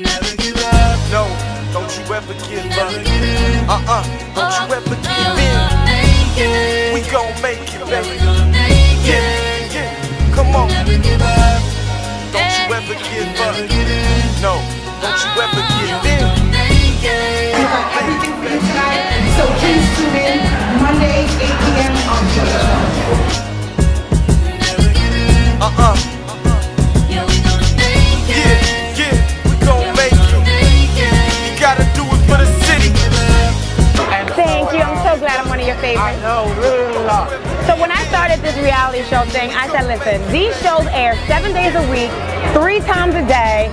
No, don't you ever give up. Don't you ever give in. We gon' make it, baby. Yeah, yeah, come on. Don't you ever give up. No, don't you ever give in. Everything for you tonight. So please tune in Monday, 8 p.m. on Buddafly. Thank you. I'm so glad I'm one of your favorites. I know, really a lot. So when I started this reality show thing, I said, listen, these shows air 7 days a week, 3 times a day.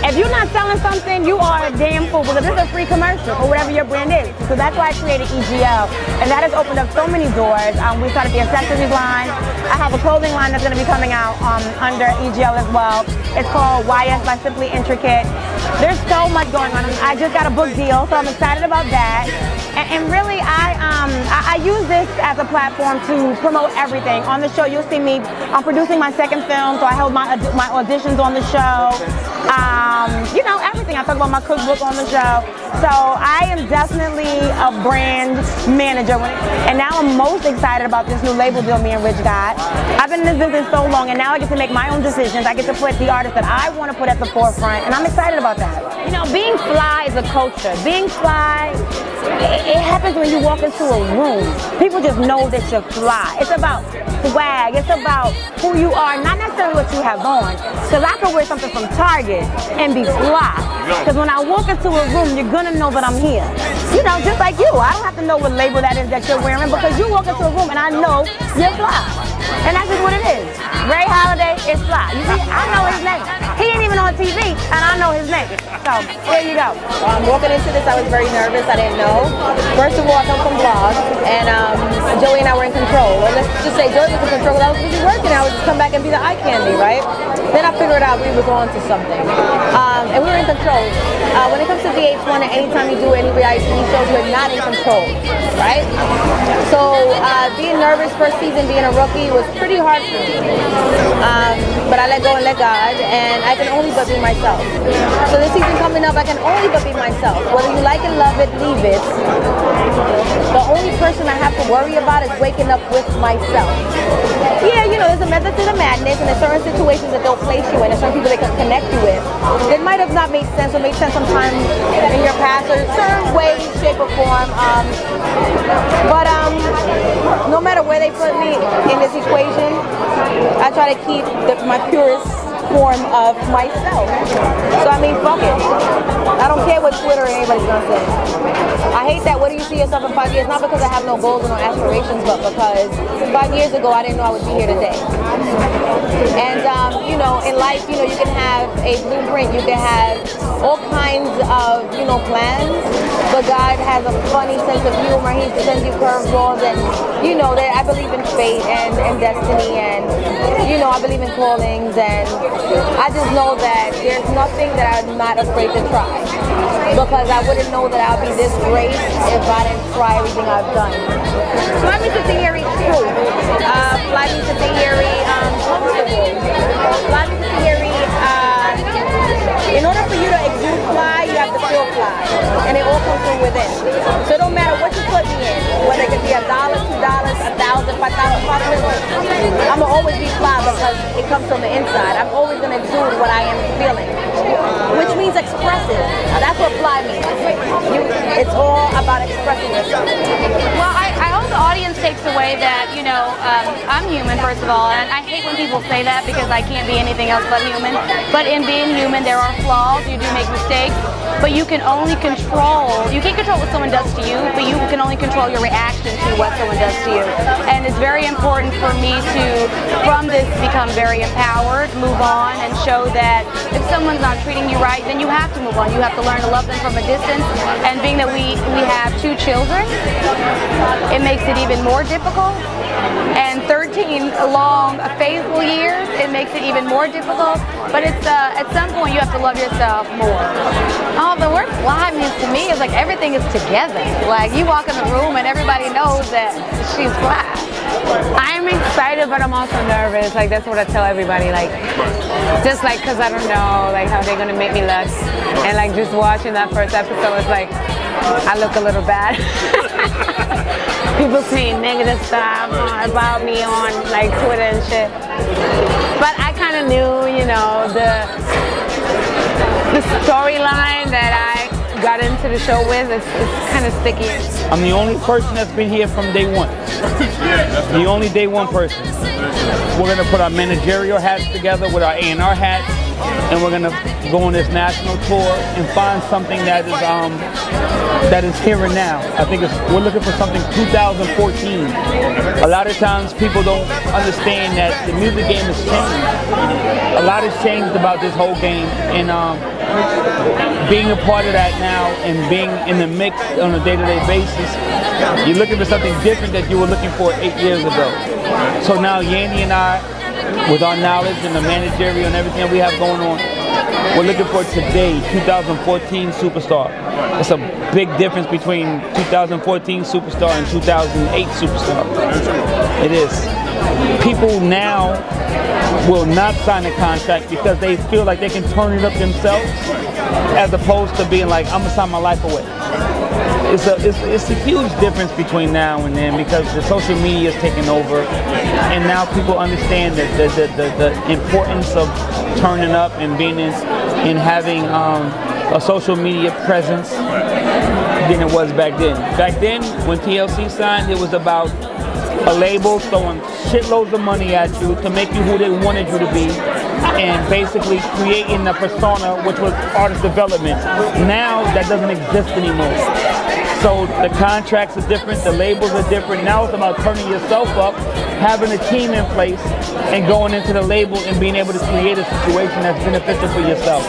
If you're not selling something, you are a damn fool, because this is a free commercial for whatever your brand is. So that's why I created EGL, and that has opened up so many doors. We started the accessories line. I have a clothing line that's going to be coming out under EGL as well. It's called YS by Simply Intricate. There's so much going on. I just got a book deal, so I'm excited about that. And really, I use this as a platform to promote everything. On the show, you'll see me. I'm producing my second film, so I held my auditions on the show. You know, everything. I talk about my cookbook on the show. So I am definitely a brand manager. And now I'm most excited about this new label deal me and Rich got. I've been in this business so long, and now I get to make my own decisions. I get to put the artists that I want to put at the forefront, and I'm excited about that. You know, being fly is a culture. Being fly, it happens when you walk into a room. People just know that you're fly. It's about swag. It's about who you are, not necessarily what you have on. Because I could wear something from Target and be fly. Because when I walk into a room, you're going to know that I'm here. You know, just like you. I don't have to know what label that is that you're wearing, because you walk into a room and I know you're fly. And that's just what it is. Ray Holiday is fly. You see, I know his name. He ain't even on TV, and I know his name. So, there you go. Walking into this, I was very nervous. I didn't know. First of all, I come from blog, and Joey and I were in control. Well, let's just say Joey was in control. I was busy working. I would just come back and be the eye candy, right? Then I figured out we were on to something. And we were in control. When it comes to VH1, anytime you do any reality TV shows, we're not in control, right? So, being nervous first season, being a rookie, was pretty hard for me. But I let go and let God, and I can only but be myself. So this season coming up, I can only but be myself. Whether you like it, love it, leave it. The only person I have to worry about is waking up with myself. Yeah, you know, there's a method to the madness, and there's certain situations that they'll place you in, and certain people they can connect you with. It might have not made sense, or made sense sometime in your past, or certain ways, shape, or form. But no matter where they put me in this equation, I try to keep my purest form of myself. So I mean, fuck it. I don't care what Twitter or anybody's gonna say. I hate that. Where do you see yourself in 5 years? Not because I have no goals or no aspirations, but because 5 years ago I didn't know I would be here today. And you know, in life, you know, you can have a blueprint, you can have all kinds of, you know, plans, but God has a funny sense of humor. He sends you curveballs, and you know that I believe in fate and destiny, and you know, I believe in callings, and I just know that there's nothing that I'm not afraid to try, because I wouldn't know that I'll be this great if I didn't try everything I've done. Fly me to Tahiry true. Fly me to Tahiry comfortable. Fly me to Tahiry. In order for you to exude fly, you have to feel fly, and it all comes from within. So it don't matter what you put me in, whether it could be $1, $2, $1,000, $5,000, I'm gonna always be fly, because it comes from the inside. I'm always gonna exude what I am feeling, which means expressive. That's what fly means. It's all about expressing yourself. Well, I hope the audience takes away that, you know, I'm human, first of all, and I hate when people say that, because I can't be anything else but human. But in being human, there are flaws, you do make mistakes, but you can only control, you can't control what someone does to you, but you can only control your reaction to what someone does to you. And it's very important for me to, from this, become very empowered, move on, and show that if someone's not treating you right, then you have to move on. You have to learn to love them from a distance. And being that we have 2 children, it makes it even more difficult. And 13 long, faithful years, it makes it even more difficult. But it's at some point you have to love yourself more. Oh, the word fly means to me is like everything is together. Like you walk in the room and everybody knows that she's fly. I'm excited, but I'm also nervous. Like, that's what I tell everybody. Like, just like, cause I don't know, like, how they're gonna make me look. And like, just watching that first episode, it's like, I look a little bad. People saying negative stuff about me on like Twitter and shit. But I kind of knew, you know, the storyline that I got into the show with is kind of sticky. I'm the only person that's been here from day one. The only day one person. We're gonna put our managerial hats together with our A&R hats, and we're gonna go on this national tour and find something that is here and now. I think we're looking for something 2014. A lot of times people don't understand that the music game has changed. A lot has changed about this whole game, and being a part of that now and being in the mix on a day-to-day basis, you're looking for something different that you were looking for 8 years ago. So now Yandy and I, with our knowledge and the managerial and everything we have going on, we're looking for today, 2014 Superstar. It's a big difference between 2014 Superstar and 2008 Superstar. It is. People now will not sign a contract because they feel like they can turn it up themselves, as opposed to being like, I'm gonna sign my life away. It's a huge difference between now and then, because the social media is taking over, and now people understand the importance of turning up and being in having a social media presence than it was back then. Back then, when TLC signed, it was about a label throwing shitloads of money at you to make you who they wanted you to be, and basically creating a persona, which was artist development. Now that doesn't exist anymore. So the contracts are different, the labels are different. Now it's about turning yourself up, having a team in place, and going into the label and being able to create a situation that's beneficial for yourself.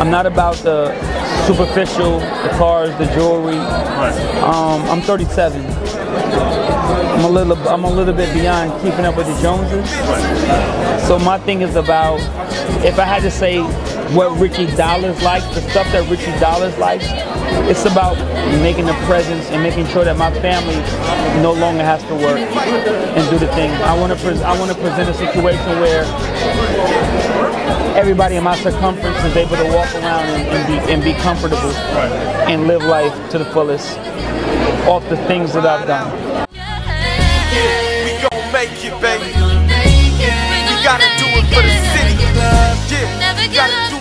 I'm not about the superficial, the cars, the jewelry. I'm 37. I'm a little bit beyond keeping up with the Joneses. So my thing is about, if I had to say what Richie Dollaz likes, the stuff that Richie Dollaz likes, it's about making a presence and making sure that my family no longer has to work and do the thing. I want to present a situation where everybody in my circumference is able to walk around and be comfortable and live life to the fullest off the things that I've done. We gon' make it, baby. We gotta do it for the city. Yeah, we gotta do